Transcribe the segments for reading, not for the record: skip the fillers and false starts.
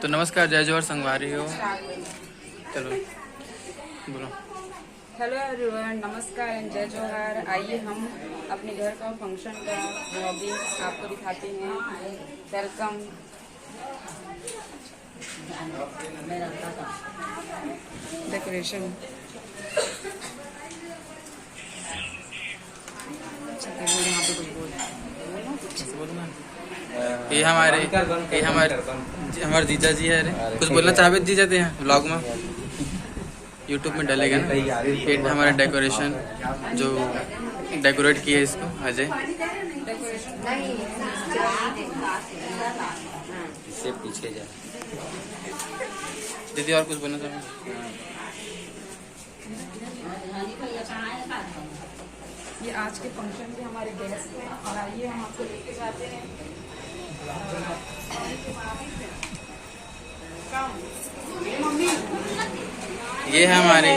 तो नमस्कार, जय जोहर संगवारी हो। चलो बोलो। हेलो एवरीवन, नमस्कार एंड जय जोहर। आइए हम अपने घर का फंक्शन का व्लॉगिंग आपको दिखाते हैं। वेलकम। डेकोरेशन यहाँ पे कुछ बोल ये हमारे जीजा जी है। अरे कुछ बोलना चाहते जीजा थे हैं व्लॉग में, यूट्यूब में डलेगा ना। ये हमारा डेकोरेशन जो डेकोरेट किया है इसको अजय। इससे पीछे जा दीदी और कुछ बोलना चाहोगे? ये आज के फंक्शन के हमारे गेस्ट हैं और आइए हम आपको लेके जाते हैं। ये है हमारी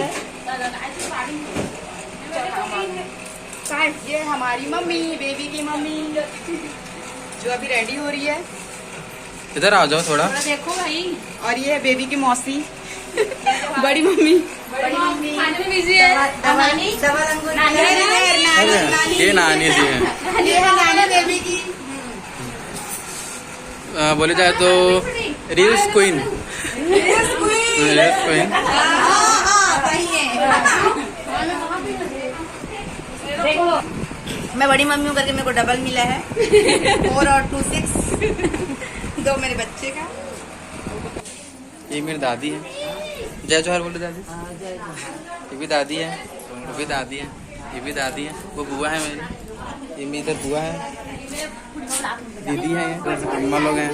ये हमारी मम्मी, बेबी की मम्मी जो अभी रेडी हो रही है। इधर आ जाओ थोड़ा। देखो भाई। और ये है बेबी की मौसी बड़ी मम्मी। बिजी है। ये नानी जी है। ये है नानी बेबी की। बोले जाए तो रील्स क्वीन। मैं बड़ी मम्मी हूँ करके मेरे को डबल मिला है 4 और 2 6 दो मेरे बच्चे का। ये मेरी दादी है। जय जोहर बोले दादी। ये भी दादी है, वो भी दादी है, ये भी दादी है, वो बुआ है मेरी। ये मेरी इधर बुआ है, दीदी है, ये अम्मा लोग हैं।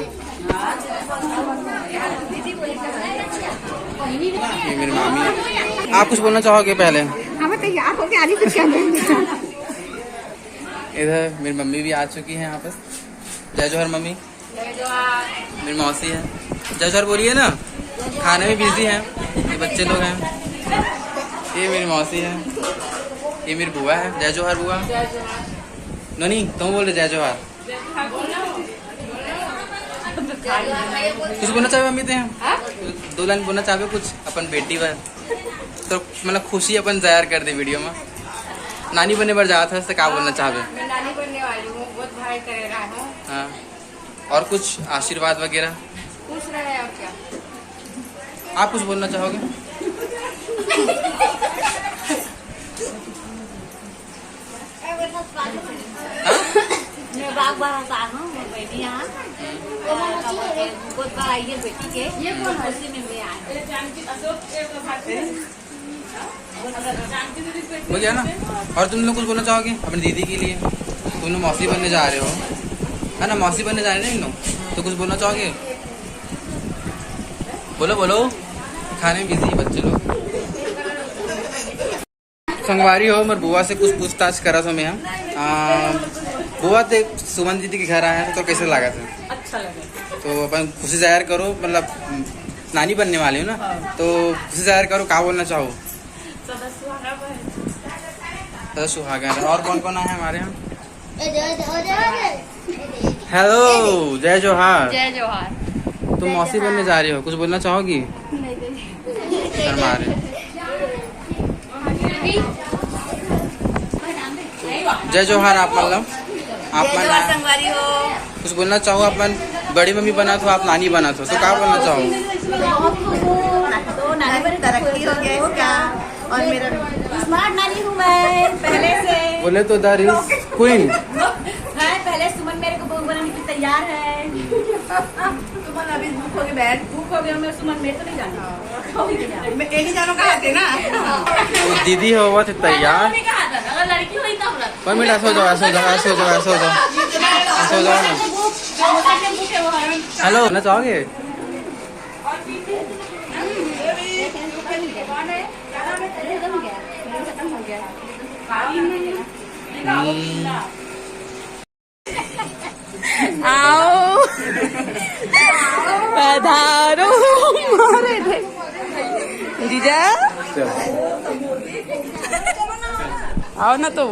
ये मेरी मामी है। आप कुछ बोलना चाहोगे पहले? तैयार हो गया कुछ इधर मेरी मम्मी भी आ चुकी है यहाँ पर। जय जोहर मम्मी। मेरी मौसी है। जय जोहर बोलिए ना। खाने में बिजी हैं, ये बच्चे लोग हैं। ये मेरी मौसी है, ये मेरी बुआ है। जय जोहर बुआ। ननी तुम बोल रहे जय जोहर। कुछ बोलना चाहे मम्मी थे? 2 लाइन बोलना चाहे कुछ अपन बेटी पर, तो मतलब खुशी अपन जाहिर कर दे वीडियो में। नानी बनने पर जाता था, क्या बोलना चाहे? मैं नानी बनने वाली हूँ, बहुत भाई कर रहा हूँ। हाँ, और कुछ आशीर्वाद वगैरह पूछ रहे हैं और क्या? आप कुछ बोलना चाहोगे? मैं बाग बाहर आ हूँ बेटी यहाँ बहुत बार आई है बेटी के। ये कौन खुशी में मैं आई हो गया ना। और तुम लोग कुछ बोलना चाहोगे अपनी दीदी के लिए? तुम लोग मौसी बनने जा रहे हो, है ना? मौसी बनने जा रहे हैं इन लोग, तो कुछ बोलना चाहोगे? बोलो बोलो। खाने में बिजी बच्चे लोग। संगवारी हो, मेरे बुआ से कुछ पूछताछ करा था मैं। बुआ थे सुमन दीदी के घर आया था, तो कैसे लगा था? अच्छा लगा। तो अपन खुशी जाहिर करो, मतलब नानी बनने वाली हो ना, तो खुशी जाहिर करो। क्या बोलना चाहो? सदा सुहागन। और कौन कौन है हमारे यहाँ? हेलो, जय जोहार। जय जोहार। तुम मौसी बनने जा रही हो, कुछ बोलना चाहोगी? शर्मा रहे। जय जोहार। आप मतलब आप संगवारी हो। कुछ बोलना चाहो? अपन बड़ी मम्मी बना तो आप नानी बना तो क्या बोलना चाहो? तो नानी पर तरक्की हो गया इसका, और मेरा स्मार्ट नानी हूँ मैं पहले से। बोले तो द रील्स क्वीन है। पहले सुमन मेरे को बहू बनाने की तैयार है। सुमन अभी भूख हो गई, बैठ भूख हो गया। मैं सुमन मेरे तो नहीं जाना, मैं नहीं जाना कहा थे ना। तो दीदी हो हुआ थे तैयार। अगर लड़की हुई तब 1 मिनट ऐसे हो जाओ, ऐसे हो जाओ, ऐसे हो जाओ, ऐसे हो जाओ, ऐसे हो जाओ ना। हेलो ना चाहोगे? आओ पधारो मारे थे जीजा। आओ ना तो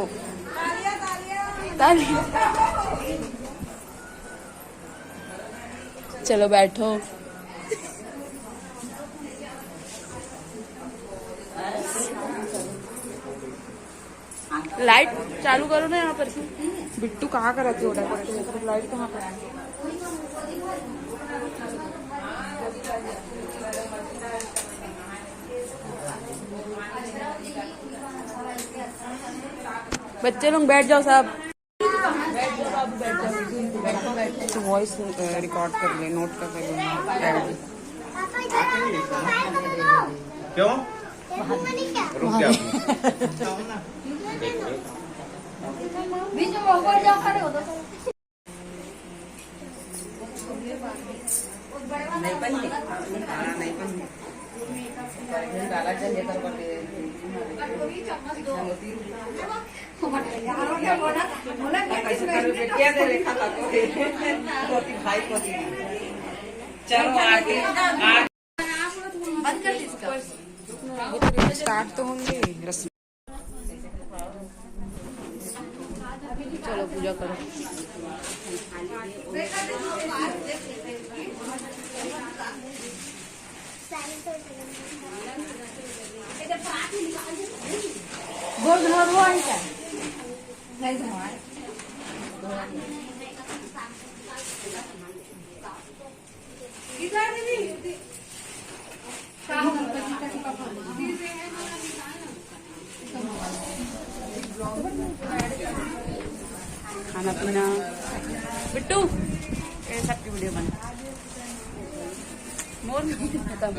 चलो बैठो। लाइट चालू करो ना यहाँ पर। बिट्टू कहाँ का रहती है लाइट कहाँ पर है? बच्चे लोग बैठ जाओ सब। तो वॉइस रिकॉर्ड कर ले, नोट कर ले। क्यों रुक गया बीच में ऊपर जाओ खड़े हो तो नहीं बनती, नहीं बनती। डाला चलिए कर चलो आगे बंद कर इसका। स्टार्ट तो होंगे रस्म। चलो पूजा करो। बोल दो वो है क्या? नहीं धरवाए। खाना पीना बिट्टू ये सबकी वीडियो बना। मोर खत्म।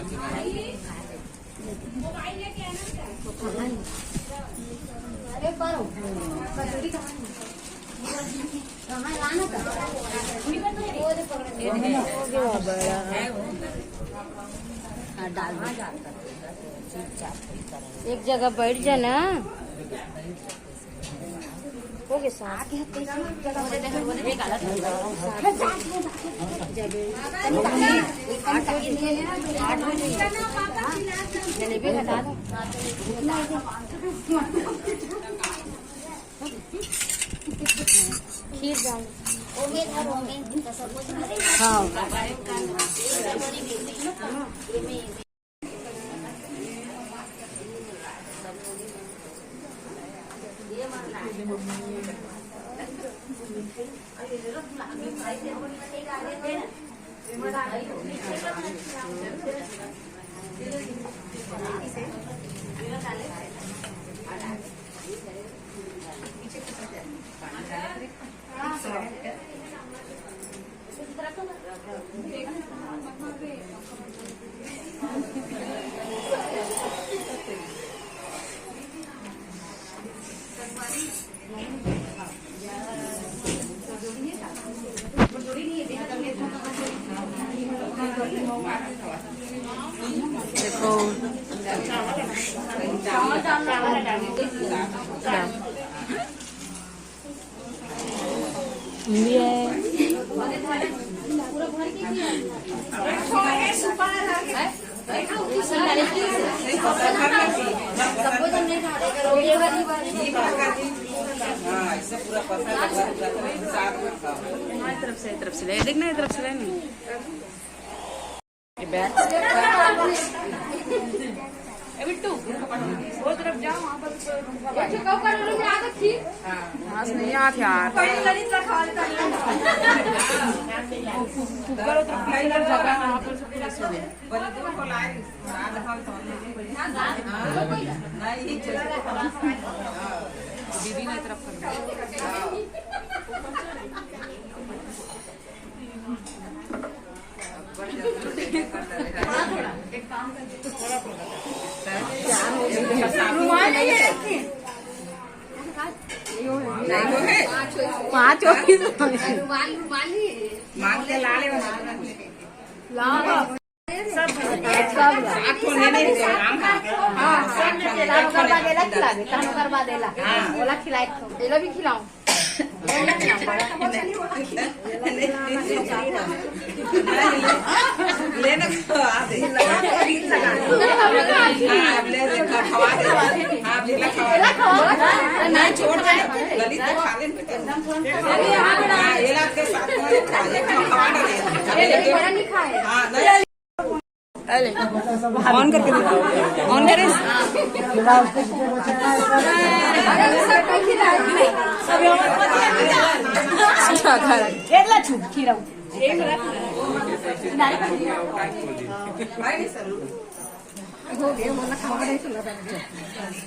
अरे पारो कचौड़ी कहाँ लाना था? डाल एक जगह बैठ जाना। हो गए साथ जलेबी हटा दो। खीर डाल हाँ देखो तरफ से ले देखना, तरफ से लेनी बिट्टू वो तरफ जाओ, वहाँ पर नहीं आते यार। दीदी ने तरफ कर पाँच मांग के लाले करवा देला बोला खिलाए भी खिलाऊं लेना नहीं छोड़ दे ललित को खा लेन नहीं खाए। अरे ऑन करके दिखाओ, ऑन करे।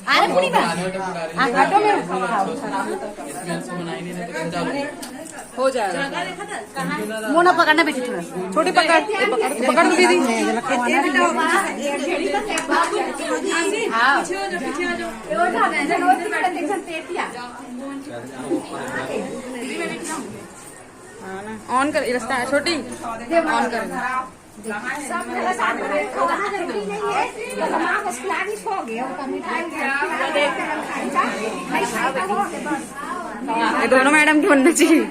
अरे पुनी बा घाटों में हो जाएगा। मोना पकड़ना बेटी थोड़ा छोटी पकड़ पकड़ दो दीदी। ऑन कर रास्ता है छोटी, ऑन कर। ये दोनों मैडम की बनना चाहिए।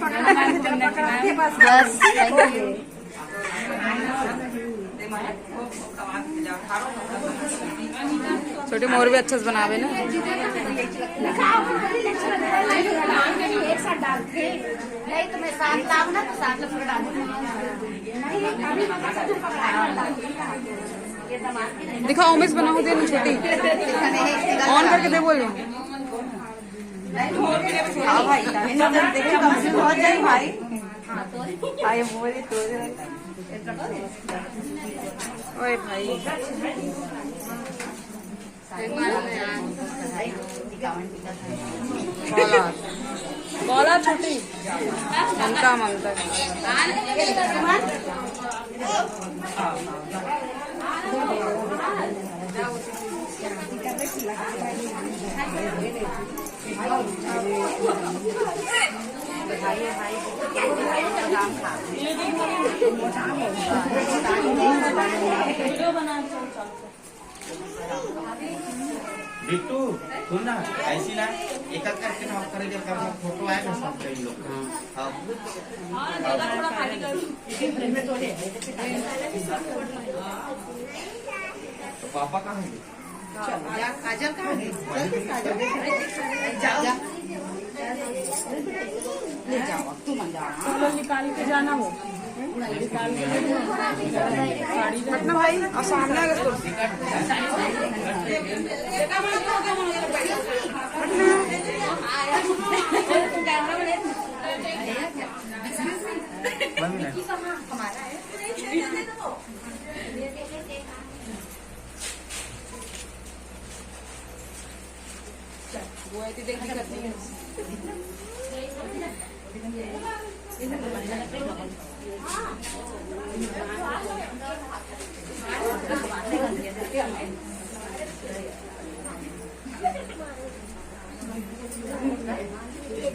छोटे मोर भी अच्छे से बनावे ना। एक साथ डालते नहीं तो मैं साथ लाऊं ना तो साथ में पूरा डाल दिखाओ उमेश बनाओ दे छोटी, ऑन करके दे बोल। हाँ भाई देखे कम से बहुत जाए भाई आए बोले तो ओए भाई बोला छोटी ममता ममता बिट्टू सुन ना, ऐसी ना एक करके ना करेंगे, फोटो आएगा सब कई लोग। तो पापा कहाँ है? काजल कहाँ है? ले जाओ तुम जाओ निकाल के जाना हो पटना भाई और सामने वो ऐसी देखने करती है।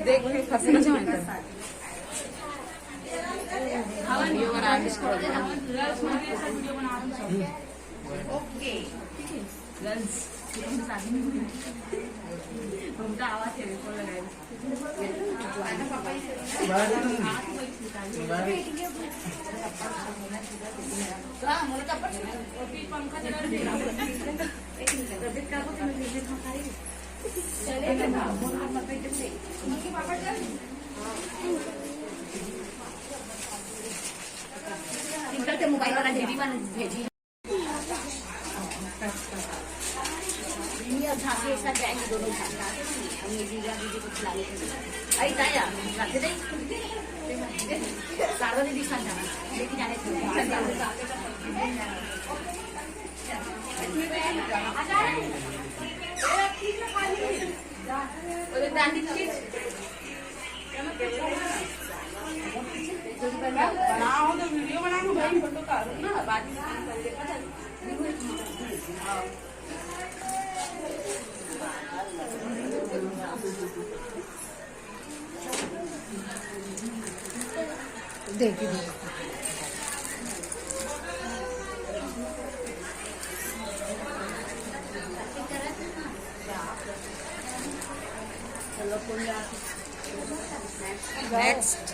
देख फंसना चाहिए ओके मोबाइल वाला दीदी भेजी झांसी एक साथ जाएंगे दोनों दीदी को खिला आई ताया रखे दे शारदा दीदी साथ जाना लेके जाने बनाओ तो वीडियो बनाओ भाई, फोटो करो ना बाद में देखिए नेक्स्ट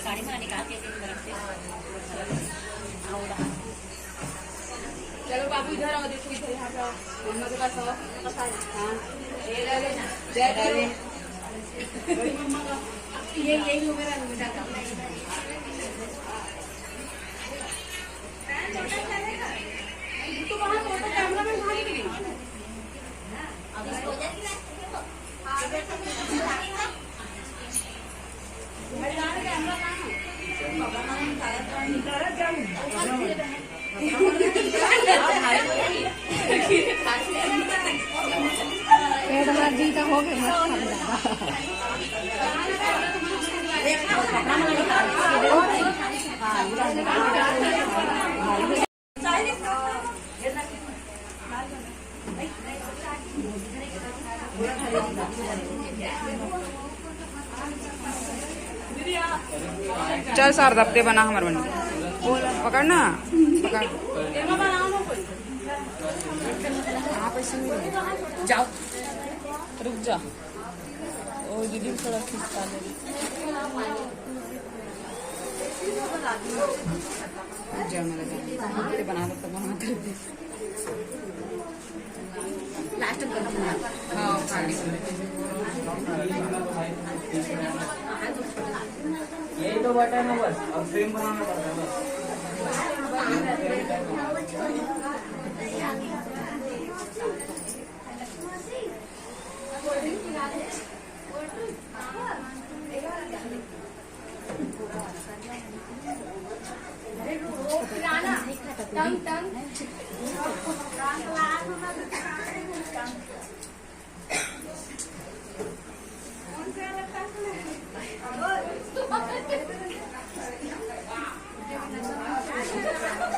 साड़ी में निकाल के चलो बाबू इधर आओ, देखो इधर यहाँ पे मम्मा के पास आओ। हाँ ये ले लेना, जय ले बड़ी मम्मा का ये यही मेरा बेटा का तो वहाँ फोटो कैमरा में उठा लेंगे। जी का हो गया चल सर दबते बना हमारे बन पकड़ना पकड़ जाओ रुक जा। ओ दीदी थोड़ा खिंचता ले जा मेरे बना दो तब वहाँ कर दे लास्ट में करना। हाँ खाली यही तो बटन है बस, अब फ्रेम बनाना पड़ता है बस।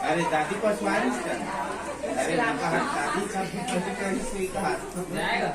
अरे दादी को स्वागत कर। अरे दादी का स्वीकार जाएगा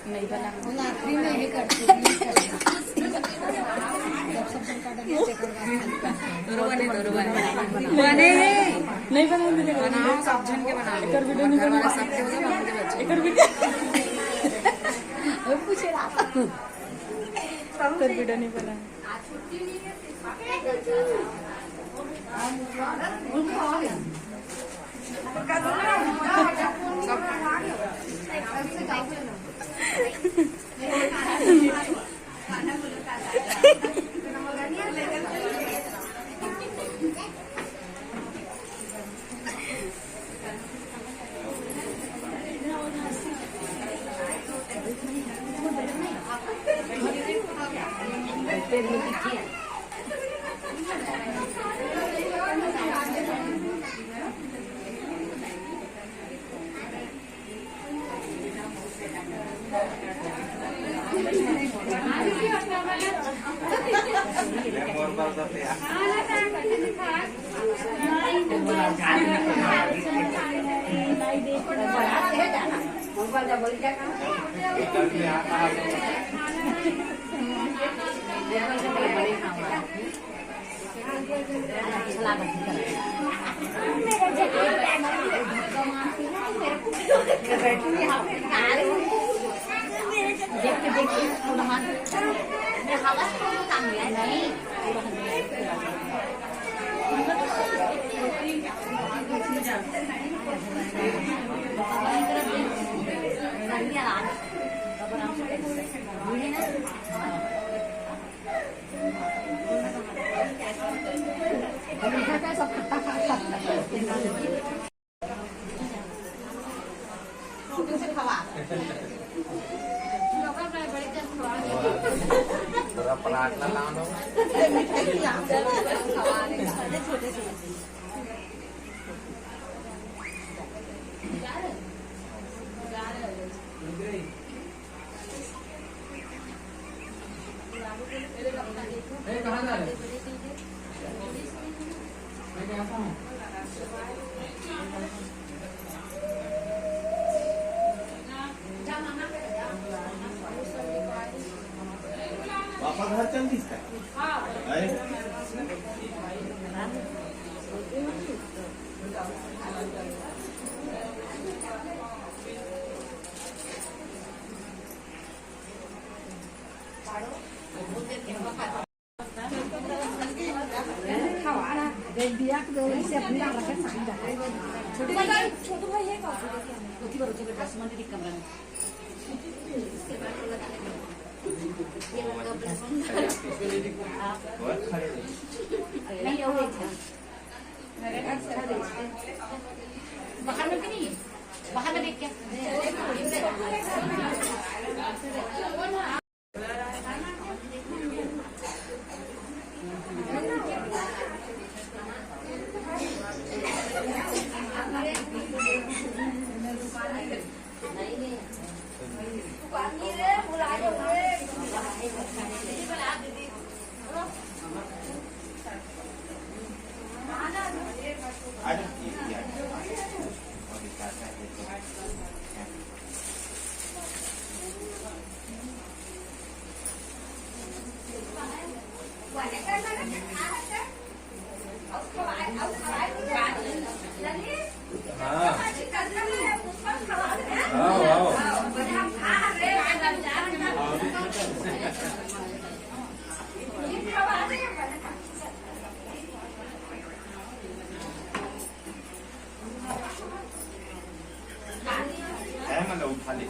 नहीं बना आखिरी में ये करती बने नहीं बना बनाओ सब जन के बनाओ एक वीडियो नहीं बना सकते हो ना हमारे बच्चे एक वीडियो पूछे वीडियो नहीं बना शूटिंग से खवा थोड़ा पराठा लाओ छोटे छोटे कहाँ जा रहे हैं? मैं कैसा हूँ? पापा घर चल दिस का अरे छोटू भाई है ड्रेस मंदिर कमरा में बाहर में भी नहीं बाहर में देख क्या मतलब उठा ले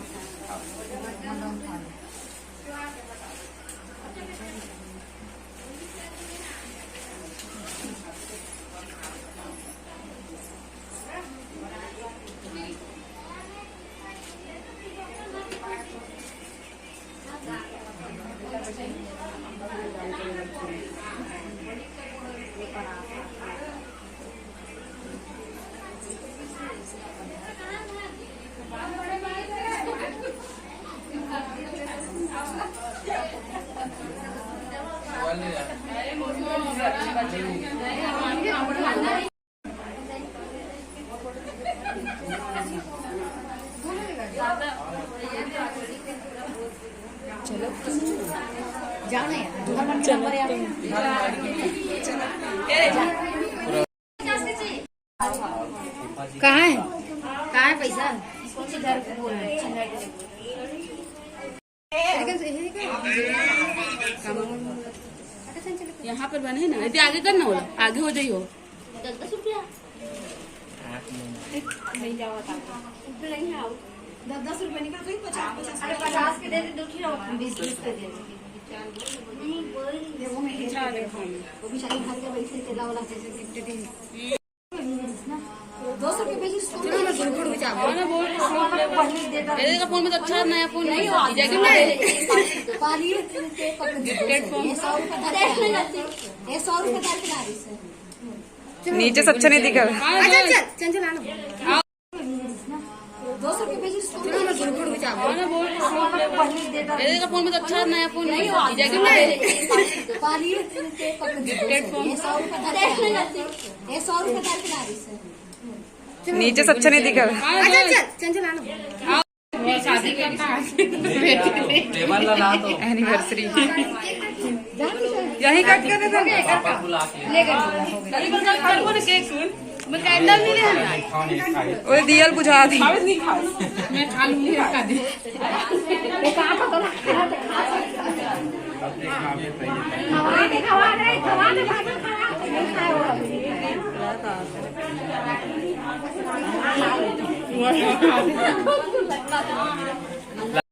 जाओ ना यार कहाँ है पैसा यहाँ पर बने ना यदि आगे करना हो आगे हो जाइयो 10 रुपया 10 रुपये निकल गई 50 के दे दे 20 के दे वो भी शादी घर के बैठे थे लावला जैसे 200 रुपये बेची का फोन में तो अच्छा नया फोन नहीं पानी प्लेटफॉर्म 100 रुपये नीचे से अच्छा नहीं दिखा। चल आना 200 रुपये बेची का फोन में तो अच्छा नया फोन नहीं पानी प्लेटफॉर्म 100 रुपये नीचे से अच्छा नहीं दिखा। चल आना शादी करना टेबल लगा दो एनिवर्सरी यही कट कर देते पापा बुला के केक मैं कैंडल नहीं ले वो दियल बुझा दी। मैं खा लूंगी रखा दी